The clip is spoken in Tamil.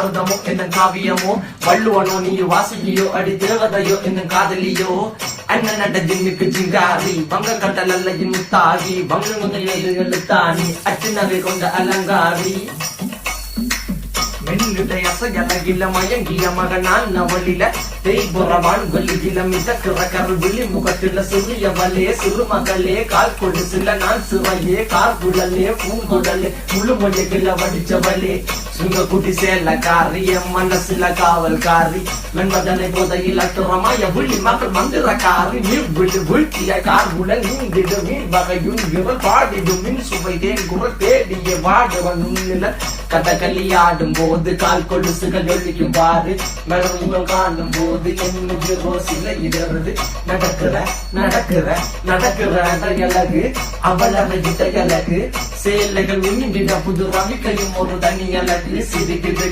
அர்த்தமோ என்னும் காவியமோ, வள்ளுவனோ நீ வாசிக்கியோ அடி தேவதையோ என்னும் காதலியோ, அண்ணன் நட்ட ஜின்னுக்கு ஜிங்காரி வங்க கட்டல் அல்ல முத்தாகி வங்க எழுத்தாணி அச்சு நகை கொண்ட அலங்காரி மென்னுடைய அசையலகில மயங்கிய மகனான் நவளில தேய்புறவான் வெளியில மிதக்கிற கருவிழி முகத்தில சிறியவளே சிறுமகளே கால் கொடு சில நான் சிறையே கார்குழலே பூங்குடலே முழுமொழிகள வடிச்சவளே சுங்க குட்டி சேலக்காரி என் மனசுல காவல்காரி மென்பதனை போதையில் அத்துறமாய விழி மக்கள் மந்திரக்காரி நீர் விழு வீழ்த்திய கார்குழல் நீங்கிடு மீன் வகையுங்கிற பாடிடும் மின் சுவை தேங்குற தேடிய வாடுவன் உன்னில கதகளியாடும் போது கால் கொலுசுகள் ஒழிக்கும் பாரு மனமுகம் காணும் போது என்னுடைய ரோசில இடறது நடக்கிற நடக்கிற நடக்கிற அழகு அவள் அழகிட்ட அழகு சேலைகள் உண்ணிட புது ரவிக்கையும் ஒரு தனி அழகு சிரிக்குது